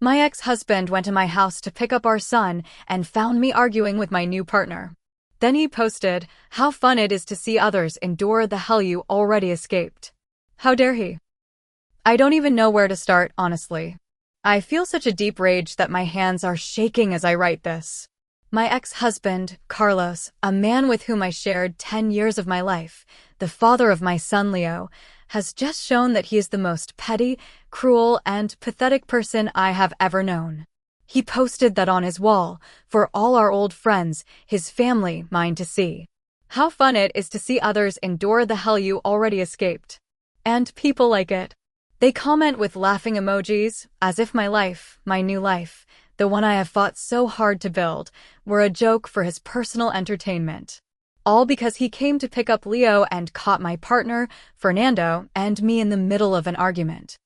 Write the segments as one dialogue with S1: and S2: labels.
S1: My ex-husband went to my house to pick up our son and found me arguing with my new partner. Then he posted, "How fun it is to see others endure the hell you already escaped." How dare he? I don't even know where to start, honestly. I feel such a deep rage that my hands are shaking as I write this. My ex-husband, Carlos, a man with whom I shared 10 years of my life, the father of my son Leo, has just shown that he is the most petty, cruel, and pathetic person I have ever known. He posted that on his wall, for all our old friends, his family, mine to see. How fun it is to see others endure the hell you already escaped. And people like it. They comment with laughing emojis, as if my life, my new life, the one I have fought so hard to build, were a joke for his personal entertainment. All because he came to pick up Leo and caught my partner, Fernando, and me in the middle of an argument.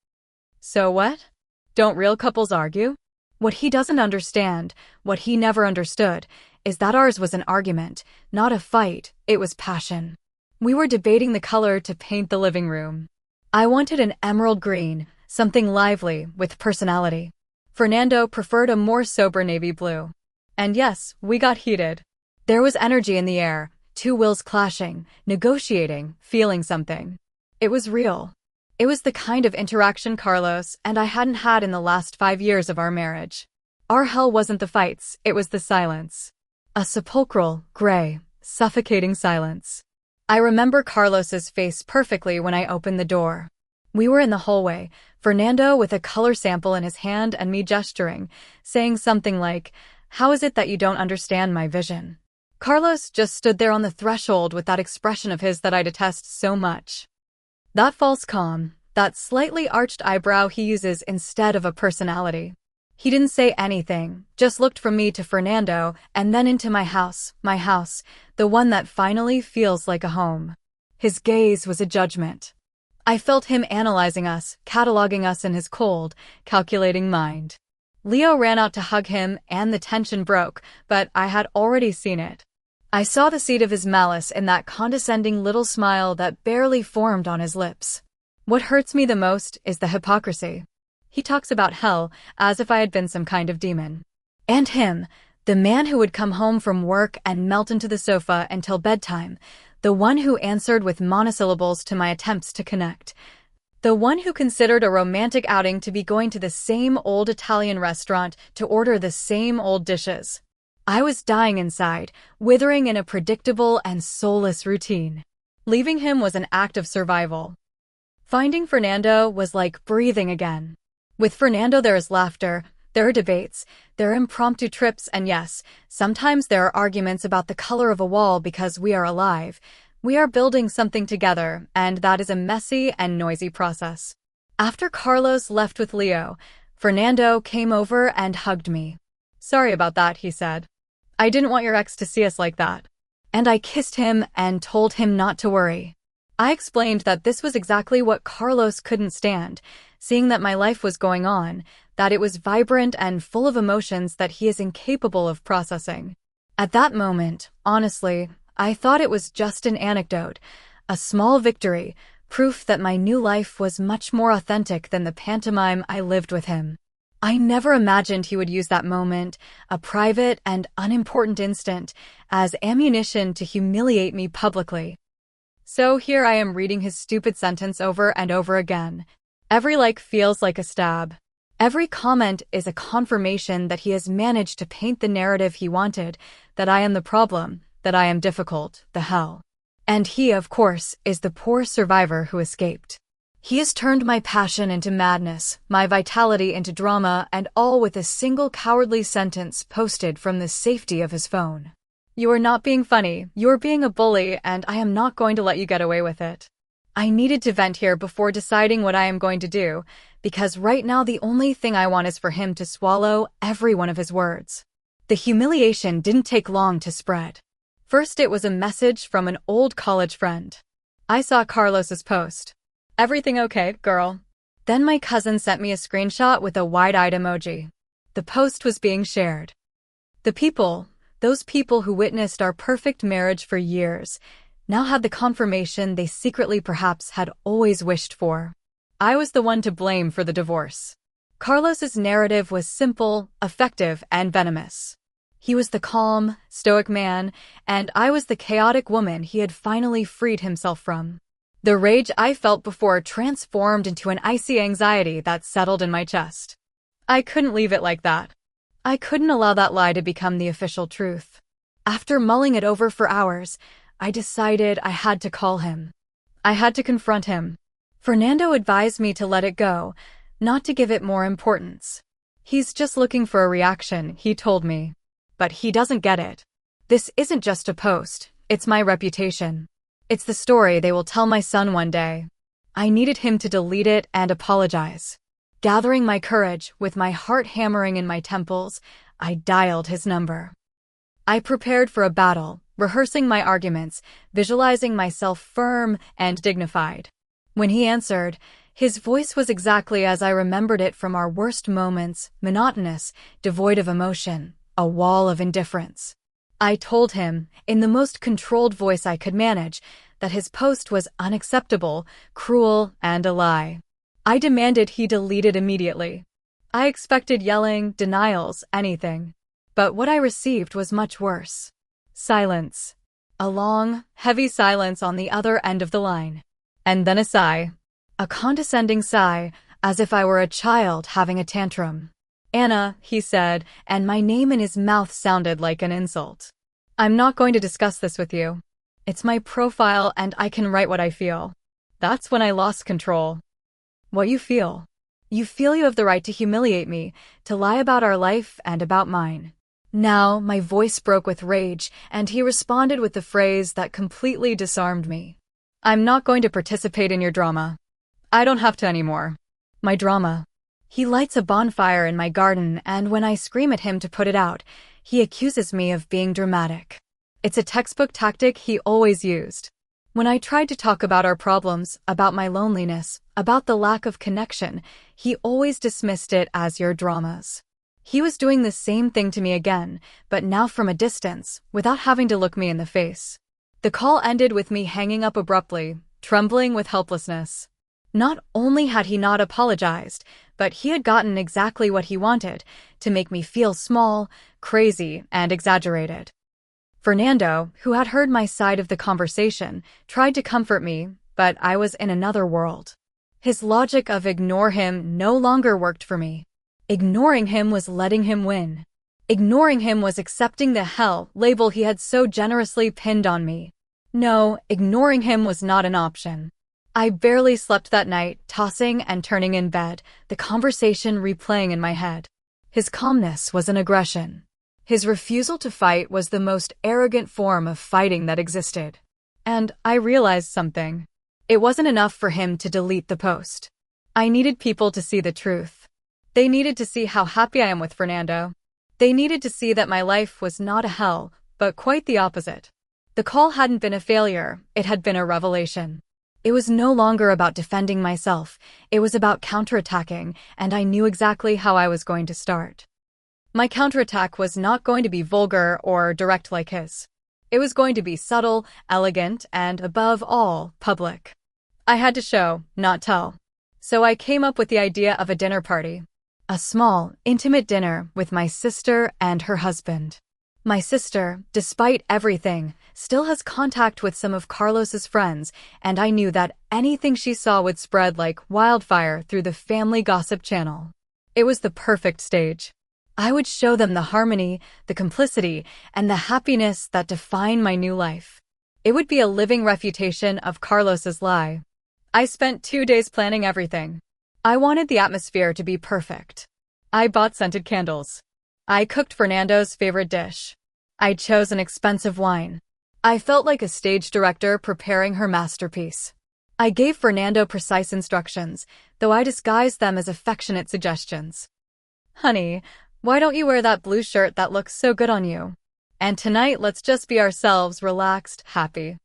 S1: So what? Don't real couples argue? What he doesn't understand, what he never understood, is that ours was an argument, not a fight, it was passion. We were debating the color to paint the living room. I wanted an emerald green, something lively, with personality. Fernando preferred a more sober navy blue. And yes, we got heated. There was energy in the air, two wills clashing, negotiating, feeling something. It was real. It was the kind of interaction Carlos and I hadn't had in the last 5 years of our marriage. Our hell wasn't the fights, it was the silence. A sepulchral, gray, suffocating silence. I remember Carlos's face perfectly when I opened the door. We were in the hallway, Fernando with a color sample in his hand and me gesturing, saying something like, "How is it that you don't understand my vision?" Carlos just stood there on the threshold with that expression of his that I detest so much. That false calm, that slightly arched eyebrow he uses instead of a personality. He didn't say anything, just looked from me to Fernando and then into my house, the one that finally feels like a home. His gaze was a judgment. I felt him analyzing us, cataloging us in his cold, calculating mind. Leo ran out to hug him and the tension broke, but I had already seen it. I saw the seed of his malice in that condescending little smile that barely formed on his lips. What hurts me the most is the hypocrisy. He talks about hell as if I had been some kind of demon. And him, the man who would come home from work and melt into the sofa until bedtime, the one who answered with monosyllables to my attempts to connect, the one who considered a romantic outing to be going to the same old Italian restaurant to order the same old dishes. I was dying inside, withering in a predictable and soulless routine. Leaving him was an act of survival. Finding Fernando was like breathing again. With Fernando there is laughter, there are debates, there are impromptu trips, and yes, sometimes there are arguments about the color of a wall because we are alive. We are building something together, and that is a messy and noisy process. After Carlos left with Leo, Fernando came over and hugged me. "Sorry about that," he said. "I didn't want your ex to see us like that." And I kissed him and told him not to worry. I explained that this was exactly what Carlos couldn't stand, seeing that my life was going on, that it was vibrant and full of emotions that he is incapable of processing. At that moment, honestly, I thought it was just an anecdote, a small victory, proof that my new life was much more authentic than the pantomime I lived with him. I never imagined he would use that moment, a private and unimportant instant, as ammunition to humiliate me publicly. So here I am reading his stupid sentence over and over again. Every like feels like a stab. Every comment is a confirmation that he has managed to paint the narrative he wanted, that I am the problem, that I am difficult, the hell. And he, of course, is the poor survivor who escaped. He has turned my passion into madness, my vitality into drama, and all with a single cowardly sentence posted from the safety of his phone. "You are not being funny, you are being a bully, and I am not going to let you get away with it." I needed to vent here before deciding what I am going to do, because right now the only thing I want is for him to swallow every one of his words. The humiliation didn't take long to spread. First, it was a message from an old college friend. I saw Carlos's post. "Everything okay, girl?" Then my cousin sent me a screenshot with a wide-eyed emoji. The post was being shared. Those people who witnessed our perfect marriage for years, now had the confirmation they secretly perhaps had always wished for. I was the one to blame for the divorce. Carlos's narrative was simple, effective, and venomous. He was the calm, stoic man, and I was the chaotic woman he had finally freed himself from. The rage I felt before transformed into an icy anxiety that settled in my chest. I couldn't leave it like that. I couldn't allow that lie to become the official truth. After mulling it over for hours, I decided I had to call him. I had to confront him. Fernando advised me to let it go, not to give it more importance. He's just looking for a reaction, he told me. But he doesn't get it. This isn't just a post, it's my reputation. It's the story they will tell my son one day. I needed him to delete it and apologize. Gathering my courage, with my heart hammering in my temples, I dialed his number. I prepared for a battle, rehearsing my arguments, visualizing myself firm and dignified. When he answered, his voice was exactly as I remembered it from our worst moments, monotonous, devoid of emotion, a wall of indifference. I told him, in the most controlled voice I could manage, that his post was unacceptable, cruel, and a lie. I demanded he delete it immediately. I expected yelling, denials, anything. But what I received was much worse. Silence. A long, heavy silence on the other end of the line. And then a sigh. A condescending sigh, as if I were a child having a tantrum. Anna, he said, and my name in his mouth sounded like an insult. I'm not going to discuss this with you. It's my profile and I can write what I feel. That's when I lost control. What you feel? You feel you have the right to humiliate me, to lie about our life and about mine. Now, my voice broke with rage, and he responded with the phrase that completely disarmed me. I'm not going to participate in your drama. I don't have to anymore. My drama. He lights a bonfire in my garden, and when I scream at him to put it out, he accuses me of being dramatic. It's a textbook tactic he always used. When I tried to talk about our problems, about my loneliness, about the lack of connection, he always dismissed it as your dramas. He was doing the same thing to me again, but now from a distance, without having to look me in the face. The call ended with me hanging up abruptly, trembling with helplessness. Not only had he not apologized, but he had gotten exactly what he wanted, to make me feel small, crazy, and exaggerated. Fernando, who had heard my side of the conversation, tried to comfort me, but I was in another world. His logic of ignore him no longer worked for me. Ignoring him was letting him win. Ignoring him was accepting the hell label he had so generously pinned on me. No, ignoring him was not an option. I barely slept that night, tossing and turning in bed, the conversation replaying in my head. His calmness was an aggression. His refusal to fight was the most arrogant form of fighting that existed. And I realized something. It wasn't enough for him to delete the post. I needed people to see the truth. They needed to see how happy I am with Fernando. They needed to see that my life was not a hell, but quite the opposite. The call hadn't been a failure, it had been a revelation. It was no longer about defending myself, it was about counterattacking, and I knew exactly how I was going to start. My counterattack was not going to be vulgar or direct like his. It was going to be subtle, elegant, and, above all, public. I had to show, not tell. So I came up with the idea of a dinner party. A small, intimate dinner with my sister and her husband. My sister, despite everything, still has contact with some of Carlos's friends, and I knew that anything she saw would spread like wildfire through the family gossip channel. It was the perfect stage. I would show them the harmony, the complicity, and the happiness that define my new life. It would be a living refutation of Carlos's lie. I spent 2 days planning everything. I wanted the atmosphere to be perfect. I bought scented candles. I cooked Fernando's favorite dish. I chose an expensive wine. I felt like a stage director preparing her masterpiece. I gave Fernando precise instructions, though I disguised them as affectionate suggestions. Honey, why don't you wear that blue shirt that looks so good on you? And tonight let's just be ourselves, relaxed, happy.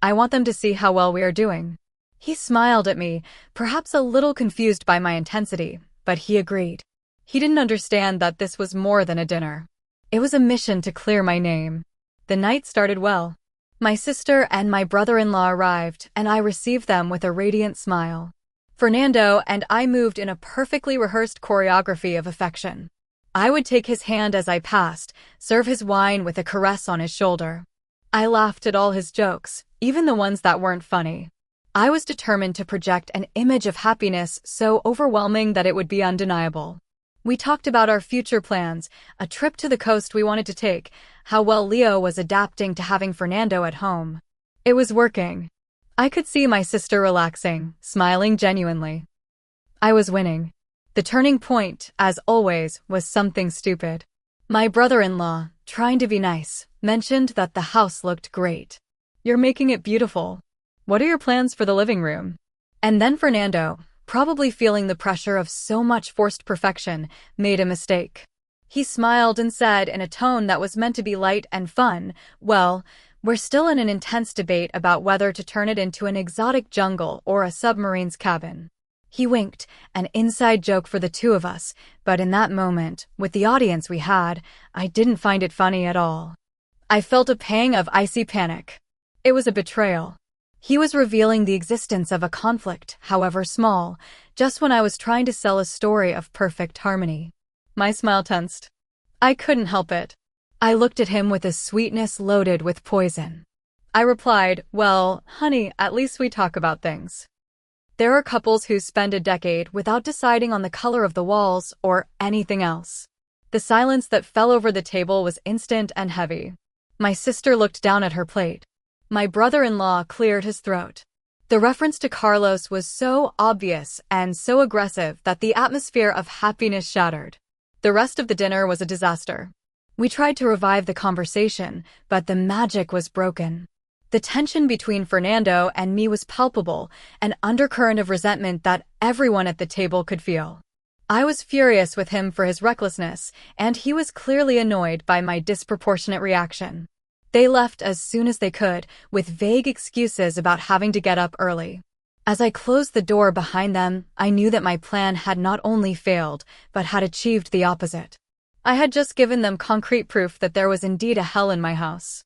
S1: I want them to see how well we are doing. He smiled at me, perhaps a little confused by my intensity, but he agreed. He didn't understand that this was more than a dinner. It was a mission to clear my name. The night started well. My sister and my brother-in-law arrived, and I received them with a radiant smile. Fernando and I moved in a perfectly rehearsed choreography of affection. I would take his hand as I passed, serve his wine with a caress on his shoulder. I laughed at all his jokes, even the ones that weren't funny. I was determined to project an image of happiness so overwhelming that it would be undeniable. We talked about our future plans, a trip to the coast we wanted to take, how well Leo was adapting to having Fernando at home. It was working. I could see my sister relaxing, smiling genuinely. I was winning. The turning point, as always, was something stupid. My brother-in-law, trying to be nice, mentioned that the house looked great. "You're making it beautiful. What are your plans for the living room?" And then Fernando, probably feeling the pressure of so much forced perfection, made a mistake. He smiled and said in a tone that was meant to be light and fun, "Well, we're still in an intense debate about whether to turn it into an exotic jungle or a submarine's cabin." He winked, an inside joke for the two of us, but in that moment, with the audience we had, I didn't find it funny at all. I felt a pang of icy panic. It was a betrayal. He was revealing the existence of a conflict, however small, just when I was trying to sell a story of perfect harmony. My smile tensed. I couldn't help it. I looked at him with a sweetness loaded with poison. I replied, "Well, honey, at least we talk about things." There are couples who spend a decade without deciding on the color of the walls or anything else. The silence that fell over the table was instant and heavy. My sister looked down at her plate. My brother-in-law cleared his throat. The reference to Carlos was so obvious and so aggressive that the atmosphere of happiness shattered. The rest of the dinner was a disaster. We tried to revive the conversation, but the magic was broken. The tension between Fernando and me was palpable, an undercurrent of resentment that everyone at the table could feel. I was furious with him for his recklessness, and he was clearly annoyed by my disproportionate reaction. They left as soon as they could, with vague excuses about having to get up early. As I closed the door behind them, I knew that my plan had not only failed, but had achieved the opposite. I had just given them concrete proof that there was indeed a hell in my house.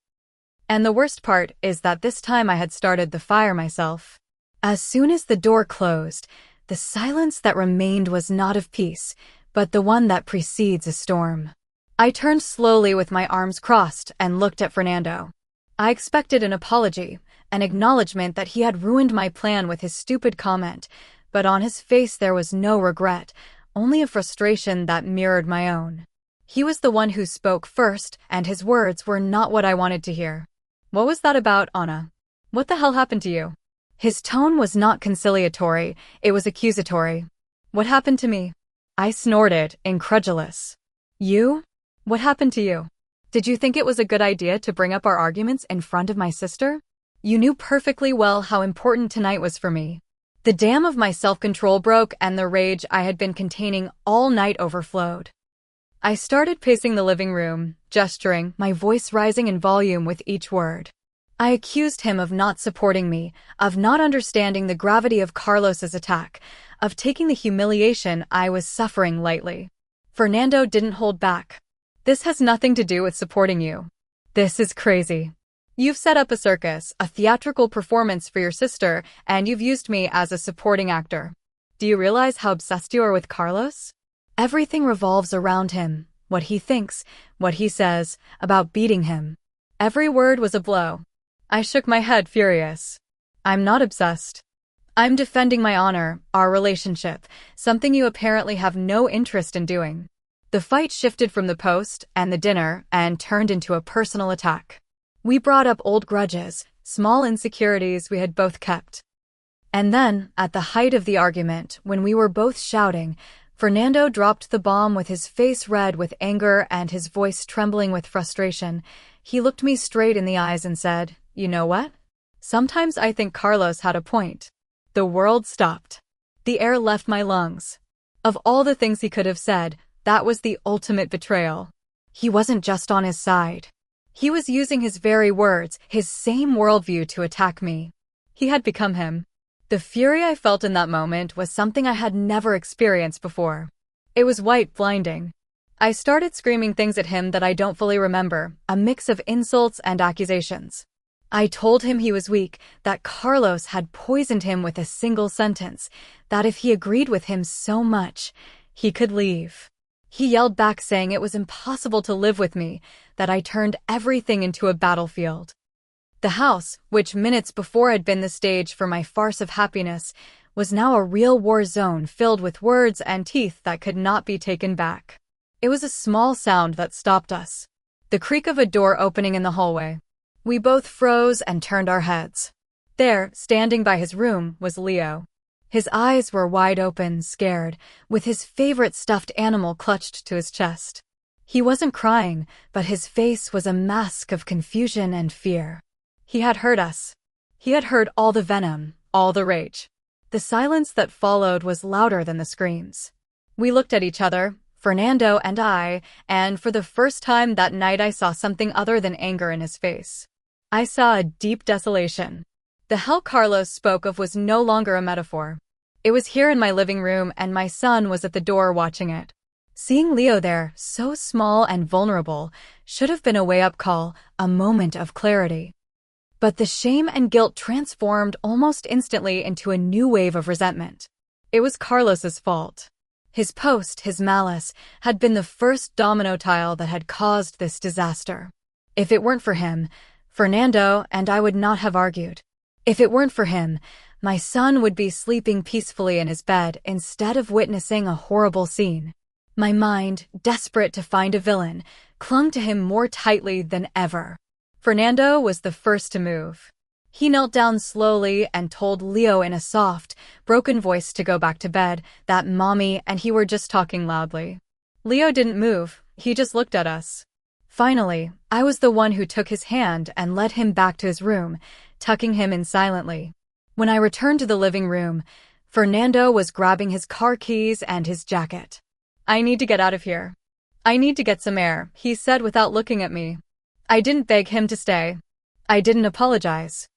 S1: And the worst part is that this time I had started the fire myself. As soon as the door closed, the silence that remained was not of peace, but the one that precedes a storm. I turned slowly with my arms crossed and looked at Fernando. I expected an apology, an acknowledgement that he had ruined my plan with his stupid comment, but on his face there was no regret, only a frustration that mirrored my own. He was the one who spoke first, and his words were not what I wanted to hear. "What was that about, Anna? What the hell happened to you?" His tone was not conciliatory, it was accusatory. "What happened to me?" I snorted, incredulous. "You? What happened to you? Did you think it was a good idea to bring up our arguments in front of my sister? You knew perfectly well how important tonight was for me." The dam of my self-control broke and the rage I had been containing all night overflowed. I started pacing the living room, gesturing, my voice rising in volume with each word. I accused him of not supporting me, of not understanding the gravity of Carlos's attack, of taking the humiliation I was suffering lightly. Fernando didn't hold back. "This has nothing to do with supporting you. This is crazy. You've set up a circus, a theatrical performance for your sister, and you've used me as a supporting actor. Do you realize how obsessed you are with Carlos? Everything revolves around him, what he thinks, what he says, about beating him." Every word was a blow. I shook my head, furious. "I'm not obsessed. I'm defending my honor, our relationship, something you apparently have no interest in doing." The fight shifted from the post and the dinner and turned into a personal attack. We brought up old grudges, small insecurities we had both kept. And then, at the height of the argument, when we were both shouting, Fernando dropped the bomb with his face red with anger and his voice trembling with frustration. He looked me straight in the eyes and said, "You know what? Sometimes I think Carlos had a point." The world stopped. The air left my lungs. Of all the things he could have said, that was the ultimate betrayal. He wasn't just on his side. He was using his very words, his same worldview, to attack me. He had become him. The fury I felt in that moment was something I had never experienced before. It was white, blinding. I started screaming things at him that I don't fully remember, a mix of insults and accusations. I told him he was weak, that Carlos had poisoned him with a single sentence, that if he agreed with him so much, he could leave. He yelled back saying it was impossible to live with me, that I turned everything into a battlefield. The house, which minutes before had been the stage for my farce of happiness, was now a real war zone filled with words and teeth that could not be taken back. It was a small sound that stopped us. The creak of a door opening in the hallway. We both froze and turned our heads. There, standing by his room, was Leo. His eyes were wide open, scared, with his favorite stuffed animal clutched to his chest. He wasn't crying, but his face was a mask of confusion and fear. He had heard us. He had heard all the venom, all the rage. The silence that followed was louder than the screams. We looked at each other, Fernando and I, and for the first time that night I saw something other than anger in his face. I saw a deep desolation. The hell Carlos spoke of was no longer a metaphor. It was here in my living room, and my son was at the door watching it. Seeing Leo there, so small and vulnerable, should have been a wake-up call, a moment of clarity. But the shame and guilt transformed almost instantly into a new wave of resentment. It was Carlos's fault. His post, his malice, had been the first domino tile that had caused this disaster. If it weren't for him, Fernando and I would not have argued. If it weren't for him, my son would be sleeping peacefully in his bed instead of witnessing a horrible scene. My mind, desperate to find a villain, clung to him more tightly than ever. Fernando was the first to move. He knelt down slowly and told Leo in a soft, broken voice to go back to bed, that Mommy and he were just talking loudly. Leo didn't move, he just looked at us. Finally, I was the one who took his hand and led him back to his room, tucking him in silently. When I returned to the living room, Fernando was grabbing his car keys and his jacket. "I need to get out of here. I need to get some air," he said without looking at me. I didn't beg him to stay. I didn't apologize.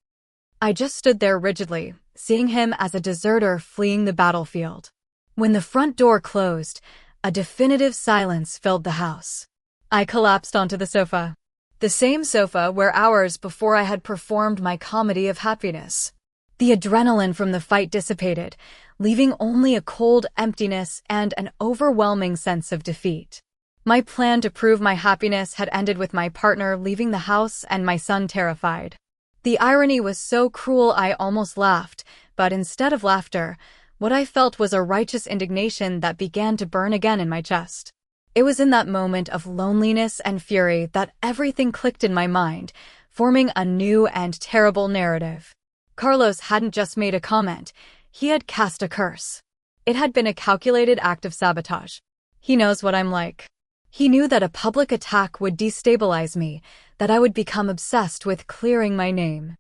S1: I just stood there rigidly, seeing him as a deserter fleeing the battlefield. When the front door closed, a definitive silence filled the house. I collapsed onto the sofa. The same sofa where hours before I had performed my comedy of happiness. The adrenaline from the fight dissipated, leaving only a cold emptiness and an overwhelming sense of defeat. My plan to prove my happiness had ended with my partner leaving the house and my son terrified. The irony was so cruel I almost laughed, but instead of laughter, what I felt was a righteous indignation that began to burn again in my chest. It was in that moment of loneliness and fury that everything clicked in my mind, forming a new and terrible narrative. Carlos hadn't just made a comment, he had cast a curse. It had been a calculated act of sabotage. He knows what I'm like. He knew that a public attack would destabilize me, that I would become obsessed with clearing my name.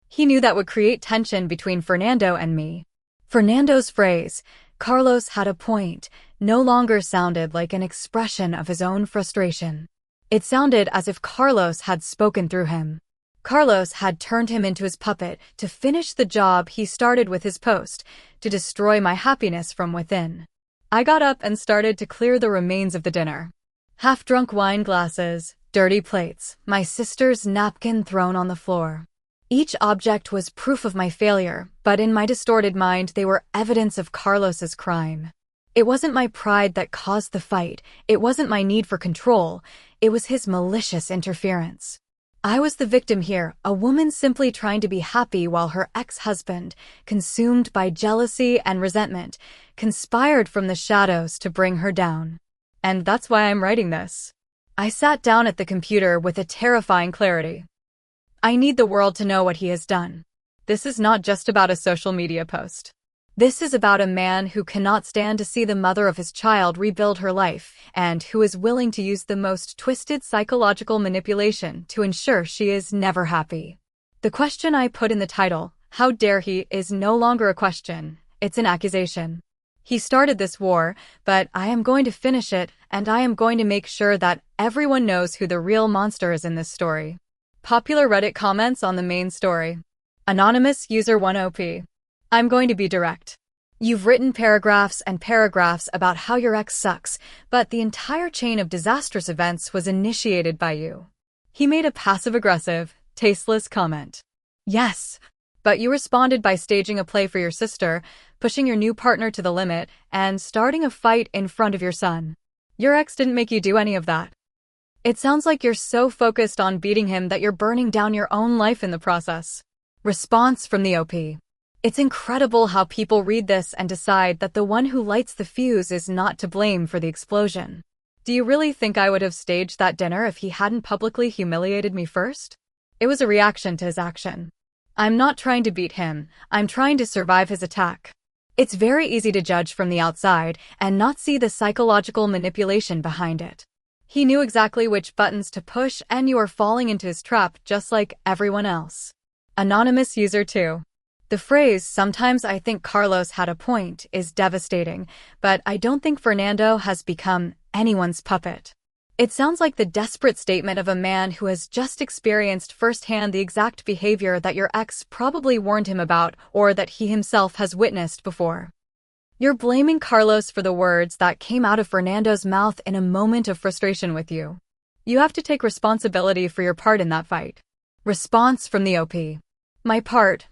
S1: He knew that would create tension between Fernando and me. Fernando's phrase, "Carlos had a point," no longer sounded like an expression of his own frustration. It sounded as if Carlos had spoken through him. Carlos had turned him into his puppet to finish the job he started with his post, to destroy my happiness from within. I got up and started to clear the remains of the dinner. Half-drunk wine glasses, dirty plates, my sister's napkin thrown on the floor. Each object was proof of my failure, but in my distorted mind they were evidence of Carlos's crime. It wasn't my pride that caused the fight, it wasn't my need for control, it was his malicious interference. I was the victim here, a woman simply trying to be happy while her ex-husband, consumed by jealousy and resentment, conspired from the shadows to bring her down. And that's why I'm writing this. I sat down at the computer with a terrifying clarity. I need the world to know what he has done. This is not just about a social media post. This is about a man who cannot stand to see the mother of his child rebuild her life, and who is willing to use the most twisted psychological manipulation to ensure she is never happy. The question I put in the title, "How dare he," is no longer a question, it's an accusation. He started this war, but I am going to finish it, and I am going to make sure that everyone knows who the real monster is in this story. Popular Reddit comments on the main story. Anonymous user 1OP. I'm going to be direct. You've written paragraphs and paragraphs about how your ex sucks, but the entire chain of disastrous events was initiated by you. He made a passive-aggressive, Tasteless comment. Yes. But you responded by staging a play for your sister, pushing your new partner to the limit, and starting a fight in front of your son. Your ex didn't make you do any of that. It sounds like you're so focused on beating him that you're burning down your own life in the process. Response from the OP. It's incredible how people read this and decide that the one who lights the fuse is not to blame for the explosion. Do you really think I would have staged that dinner if he hadn't publicly humiliated me first? It was a reaction to his action. I'm not trying to beat him, I'm trying to survive his attack. It's very easy to judge from the outside and not see the psychological manipulation behind it. He knew exactly which buttons to push, and you are falling into his trap just like everyone else. Anonymous user 2. The phrase, "sometimes I think Carlos had a point," is devastating, but I don't think Fernando has become anyone's puppet. It sounds like the desperate statement of a man who has just experienced firsthand the exact behavior that your ex probably warned him about or that he himself has witnessed before. You're blaming Carlos for the words that came out of Fernando's mouth in a moment of frustration with you. You have to take responsibility for your part in that fight. Response from the OP. My part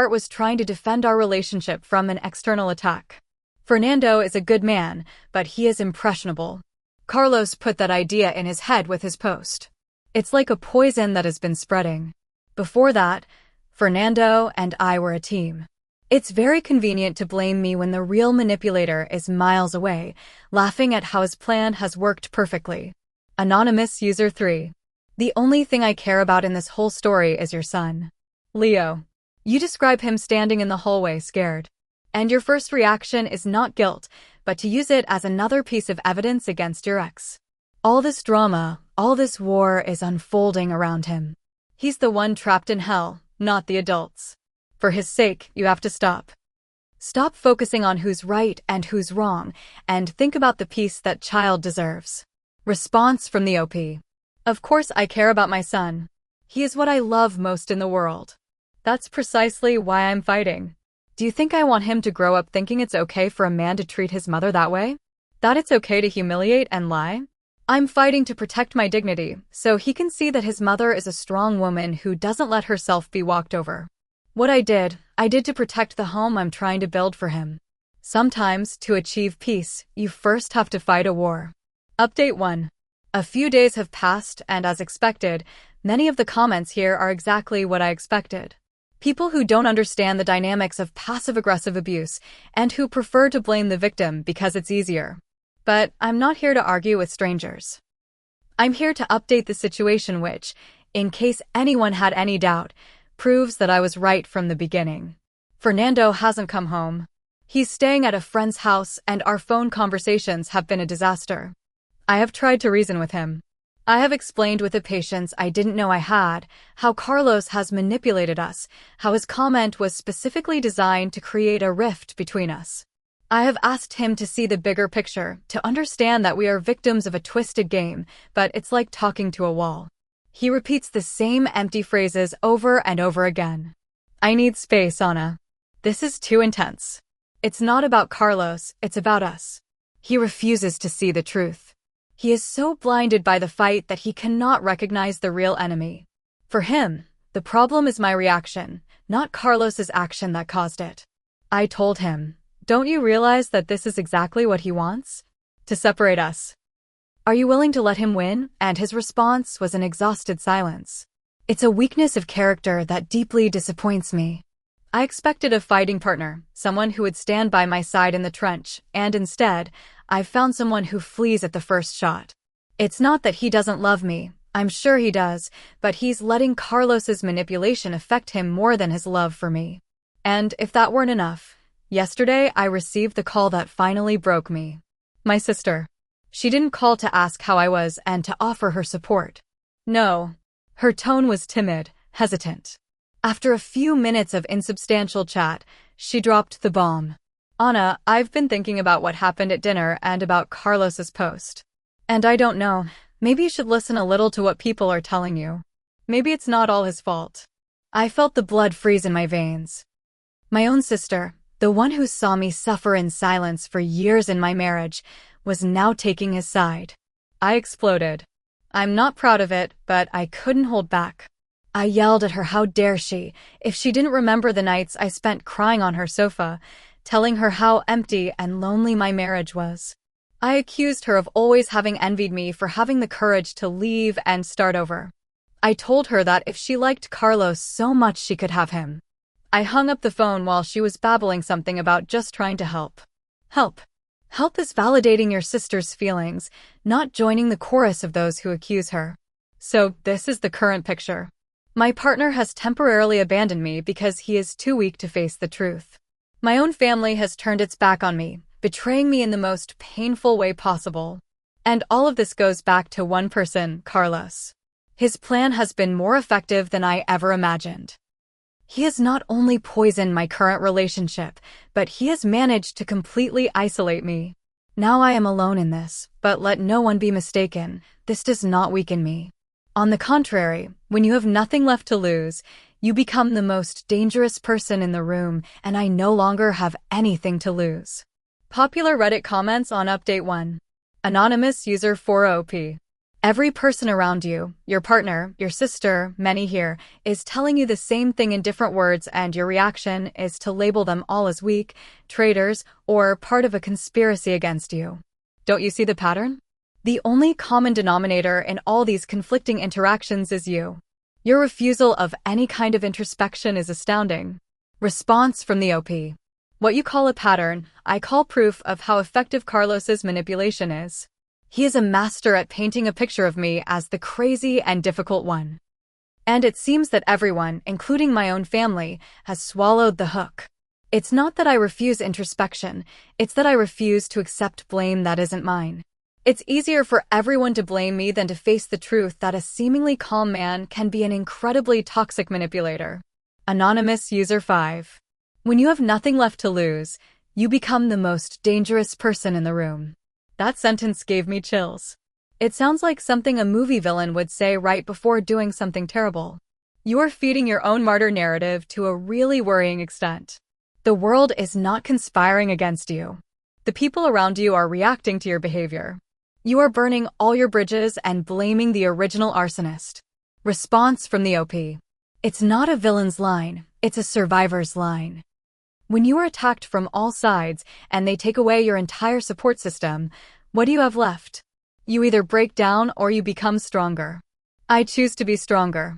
S1: was trying to defend our relationship from an external attack. Fernando is a good man, but he is impressionable. Carlos put that idea in his head with his post. It's like a poison that has been spreading. Before that, Fernando and I were a team. It's very convenient to blame me when the real manipulator is miles away, laughing at how his plan has worked perfectly. Anonymous user 3. The only thing I care about in this whole story is your son. Leo. You describe him standing in the hallway scared. And your first reaction is not guilt, but to use it as another piece of evidence against your ex. All this drama, all this war is unfolding around him. He's the one trapped in hell, not the adults. For his sake, you have to stop. Stop focusing on who's right and who's wrong, and think about the peace that child deserves. Response from the OP. Of course I care about my son. He is what I love most in the world. That's precisely why I'm fighting. Do you think I want him to grow up thinking it's okay for a man to treat his mother that way? That it's okay to humiliate and lie? I'm fighting to protect my dignity, so he can see that his mother is a strong woman who doesn't let herself be walked over. What I did to protect the home I'm trying to build for him. Sometimes, to achieve peace, you first have to fight a war. Update 1. A few days have passed, and as expected, many of the comments here are exactly what I expected. People who don't understand the dynamics of passive-aggressive abuse and who prefer to blame the victim because it's easier. But I'm not here to argue with strangers. I'm here to update the situation which, in case anyone had any doubt, proves that I was right from the beginning. Fernando hasn't come home. He's staying at a friend's house, and our phone conversations have been a disaster. I have tried to reason with him. I have explained with a patience I didn't know I had, how Carlos has manipulated us, how his comment was specifically designed to create a rift between us. I have asked him to see the bigger picture, to understand that we are victims of a twisted game, but it's like talking to a wall. He repeats the same empty phrases over and over again. I need space, Anna. This is too intense. It's not about Carlos, it's about us. He refuses to see the truth. He is so blinded by the fight that he cannot recognize the real enemy. For him, the problem is my reaction, not Carlos's action that caused it. I told him, don't you realize that this is exactly what he wants? To separate us. Are you willing to let him win? And his response was an exhausted silence. It's a weakness of character that deeply disappoints me. I expected a fighting partner, someone who would stand by my side in the trench, and instead, I've found someone who flees at the first shot. It's not that he doesn't love me, I'm sure he does, but he's letting Carlos's manipulation affect him more than his love for me. And if that weren't enough, yesterday I received the call that finally broke me. My sister. She didn't call to ask how I was and to offer her support. No. Her tone was timid, hesitant. After a few minutes of insubstantial chat, she dropped the bomb. Anna, I've been thinking about what happened at dinner and about Carlos's post. And I don't know, maybe you should listen a little to what people are telling you. Maybe it's not all his fault. I felt the blood freeze in my veins. My own sister, the one who saw me suffer in silence for years in my marriage, was now taking his side. I exploded. I'm not proud of it, but I couldn't hold back. I yelled at her, how dare she, if she didn't remember the nights I spent crying on her sofa, telling her how empty and lonely my marriage was. I accused her of always having envied me for having the courage to leave and start over. I told her that if she liked Carlos so much she could have him. I hung up the phone while she was babbling something about just trying to help. Help. Help is validating your sister's feelings, not joining the chorus of those who accuse her. So, this is the current picture. My partner has temporarily abandoned me because he is too weak to face the truth. My own family has turned its back on me, betraying me in the most painful way possible. And all of this goes back to one person, Carlos. His plan has been more effective than I ever imagined. He has not only poisoned my current relationship, but he has managed to completely isolate me. Now I am alone in this, but let no one be mistaken, this does not weaken me. On the contrary, when you have nothing left to lose, you become the most dangerous person in the room, and I no longer have anything to lose. Popular Reddit comments on Update 1. Anonymous user 4OP. Every person around you, your partner, your sister, many here, is telling you the same thing in different words, and your reaction is to label them all as weak, traitors, or part of a conspiracy against you. Don't you see the pattern? The only common denominator in all these conflicting interactions is you. Your refusal of any kind of introspection is astounding. Response from the OP. What you call a pattern, I call proof of how effective Carlos's manipulation is. He is a master at painting a picture of me as the crazy and difficult one. And it seems that everyone, including my own family, has swallowed the hook. It's not that I refuse introspection, it's that I refuse to accept blame that isn't mine. It's easier for everyone to blame me than to face the truth that a seemingly calm man can be an incredibly toxic manipulator. Anonymous user 5. When you have nothing left to lose, you become the most dangerous person in the room. That sentence gave me chills. It sounds like something a movie villain would say right before doing something terrible. You are feeding your own martyr narrative to a really worrying extent. The world is not conspiring against you. The people around you are reacting to your behavior. You are burning all your bridges and blaming the original arsonist. Response from the OP. It's not a villain's line, it's a survivor's line. When you are attacked from all sides and they take away your entire support system, what do you have left? You either break down or you become stronger. I choose to be stronger.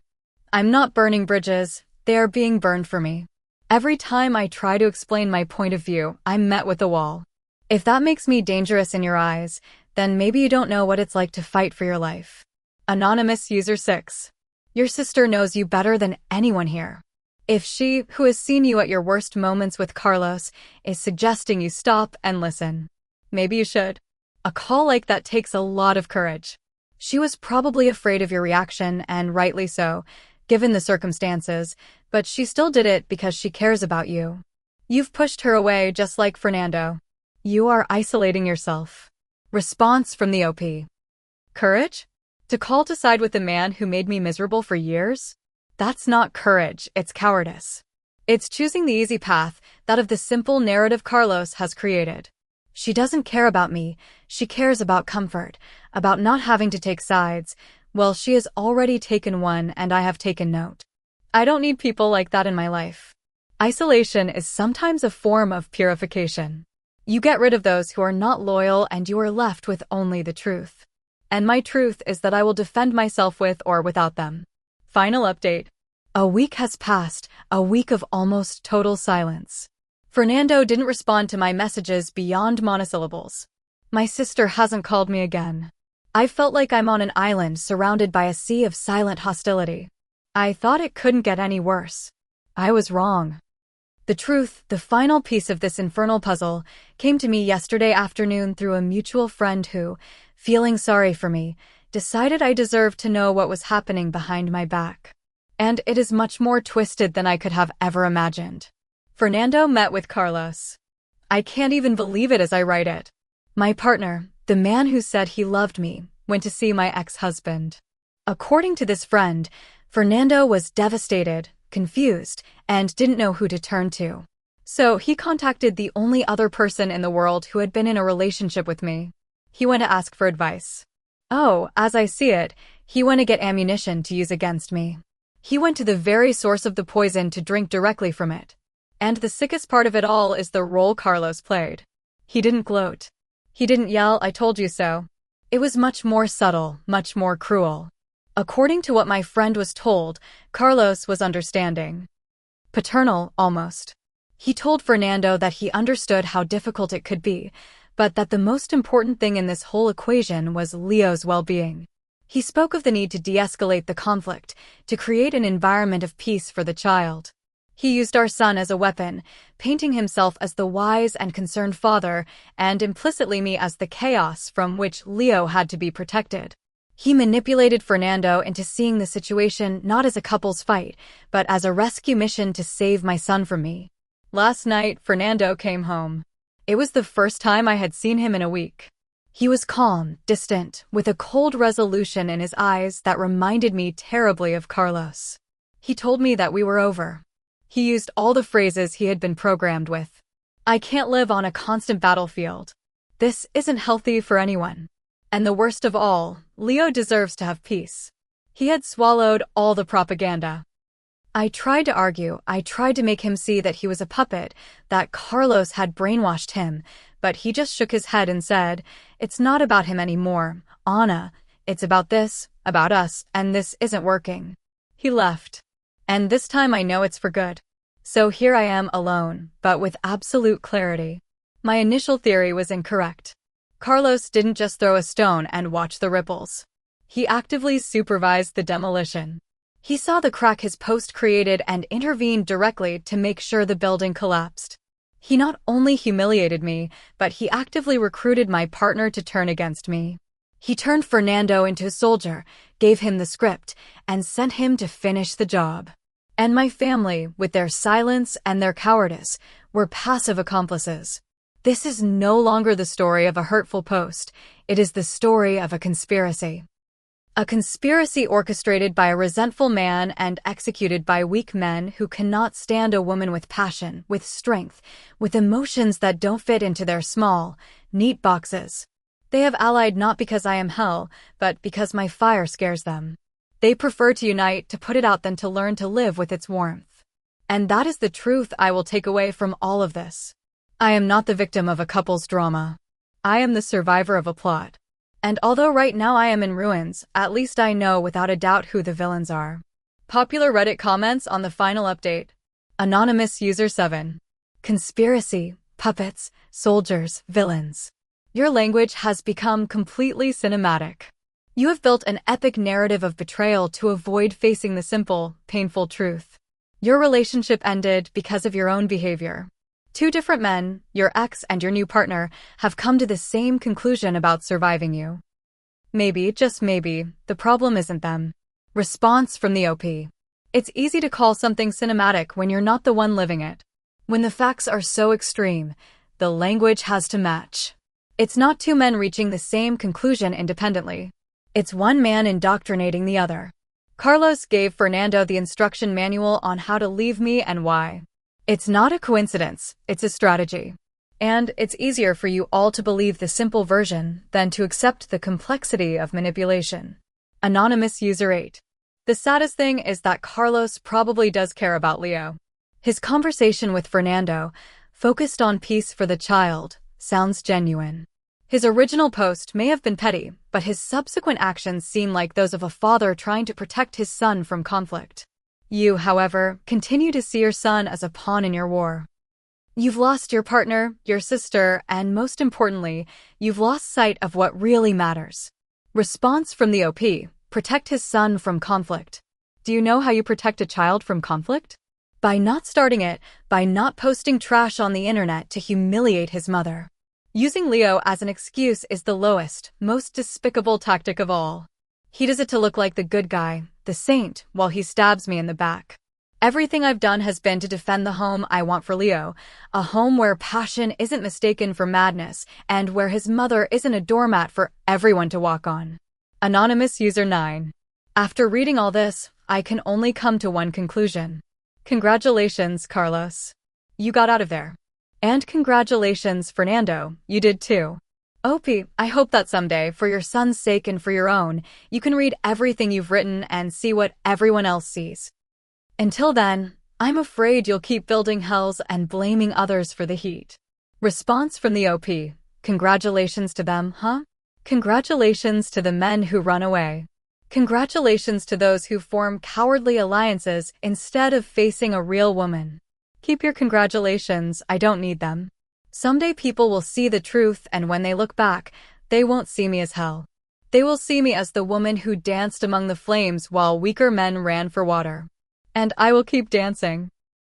S1: I'm not burning bridges, they are being burned for me. Every time I try to explain my point of view, I'm met with a wall. If that makes me dangerous in your eyes, then maybe you don't know what it's like to fight for your life. Anonymous user 6. Your sister knows you better than anyone here. If she, who has seen you at your worst moments with Carlos, is suggesting you stop and listen, maybe you should. A call like that takes a lot of courage. She was probably afraid of your reaction, and rightly so, given the circumstances, but she still did it because she cares about you. You've pushed her away just like Fernando. You are isolating yourself. Response from the OP. Courage? To call to side with the man who made me miserable for years? That's not courage, it's cowardice. It's choosing the easy path, that of the simple narrative Carlos has created. She doesn't care about me, she cares about comfort, about not having to take sides. Well, she has already taken one and I have taken note. I don't need people like that in my life. Isolation is sometimes a form of purification. You get rid of those who are not loyal and you are left with only the truth. And my truth is that I will defend myself with or without them. Final update. A week has passed, a week of almost total silence. Fernando didn't respond to my messages beyond monosyllables. My sister hasn't called me again. I felt like I'm on an island surrounded by a sea of silent hostility. I thought it couldn't get any worse. I was wrong. The truth, the final piece of this infernal puzzle, came to me yesterday afternoon through a mutual friend who, feeling sorry for me, decided I deserved to know what was happening behind my back. And it is much more twisted than I could have ever imagined. Fernando met with Carlos. I can't even believe it as I write it. My partner, the man who said he loved me, went to see my ex-husband. According to this friend, Fernando was devastated, confused, and didn't know who to turn to. So he contacted the only other person in the world who had been in a relationship with me. He went to ask for advice. Oh, as I see it, he went to get ammunition to use against me. He went to the very source of the poison to drink directly from it. And the sickest part of it all is the role Carlos played. He didn't gloat. He didn't yell, "I told you so." It was much more subtle, much more cruel. According to what my friend was told, Carlos was understanding. Paternal, almost. He told Fernando that he understood how difficult it could be, but that the most important thing in this whole equation was Leo's well-being. He spoke of the need to de-escalate the conflict, to create an environment of peace for the child. He used our son as a weapon, painting himself as the wise and concerned father, and implicitly me as the chaos from which Leo had to be protected. He manipulated Fernando into seeing the situation not as a couple's fight, but as a rescue mission to save my son from me. Last night, Fernando came home. It was the first time I had seen him in a week. He was calm, distant, with a cold resolution in his eyes that reminded me terribly of Carlos. He told me that we were over. He used all the phrases he had been programmed with. "I can't live on a constant battlefield. This isn't healthy for anyone. And the worst of all, Leo deserves to have peace." He had swallowed all the propaganda. I tried to argue, I tried to make him see that he was a puppet, that Carlos had brainwashed him, but he just shook his head and said, "It's not about him anymore, Anna. It's about this, about us, and this isn't working." He left. And this time I know it's for good. So here I am alone, but with absolute clarity. My initial theory was incorrect. Carlos didn't just throw a stone and watch the ripples. He actively supervised the demolition. He saw the crack his post created and intervened directly to make sure the building collapsed. He not only humiliated me, but he actively recruited my partner to turn against me. He turned Fernando into a soldier, gave him the script, and sent him to finish the job. And my family, with their silence and their cowardice, were passive accomplices. This is no longer the story of a hurtful post. It is the story of a conspiracy. A conspiracy orchestrated by a resentful man and executed by weak men who cannot stand a woman with passion, with strength, with emotions that don't fit into their small, neat boxes. They have allied not because I am hell, but because my fire scares them. They prefer to unite, to put it out, than to learn to live with its warmth. And that is the truth I will take away from all of this. I am not the victim of a couple's drama. I am the survivor of a plot. And although right now I am in ruins, at least I know without a doubt who the villains are. Popular Reddit comments on the final update. Anonymous User 7. Conspiracy, puppets, soldiers, villains. Your language has become completely cinematic. You have built an epic narrative of betrayal to avoid facing the simple, painful truth. Your relationship ended because of your own behavior. Two different men, your ex and your new partner, have come to the same conclusion about surviving you. Maybe, just maybe, the problem isn't them. Response from the OP. It's easy to call something cinematic when you're not the one living it. When the facts are so extreme, the language has to match. It's not two men reaching the same conclusion independently. It's one man indoctrinating the other. Carlos gave Fernando the instruction manual on how to leave me and why. It's not a coincidence, it's a strategy. And it's easier for you all to believe the simple version than to accept the complexity of manipulation. Anonymous User 8. The saddest thing is that Carlos probably does care about Leo. His conversation with Fernando, focused on peace for the child, sounds genuine. His original post may have been petty, but his subsequent actions seem like those of a father trying to protect his son from conflict. You, however, continue to see your son as a pawn in your war. You've lost your partner, your sister, and most importantly, you've lost sight of what really matters. Response from the OP. Protect his son from conflict. Do you know how you protect a child from conflict? By not starting it, by not posting trash on the internet to humiliate his mother. Using Leo as an excuse is the lowest, most despicable tactic of all. He does it to look like the good guy, the saint, while he stabs me in the back. Everything I've done has been to defend the home I want for Leo, a home where passion isn't mistaken for madness, and where his mother isn't a doormat for everyone to walk on. Anonymous User 9. After reading all this, I can only come to one conclusion. Congratulations, Carlos. You got out of there. And congratulations, Fernando, you did too. OP, I hope that someday, for your son's sake and for your own, you can read everything you've written and see what everyone else sees. Until then, I'm afraid you'll keep building hells and blaming others for the heat. Response from the OP. Congratulations to them, huh? Congratulations to the men who run away. Congratulations to those who form cowardly alliances instead of facing a real woman. Keep your congratulations, I don't need them. Someday people will see the truth, and when they look back, they won't see me as hell. They will see me as the woman who danced among the flames while weaker men ran for water. And I will keep dancing.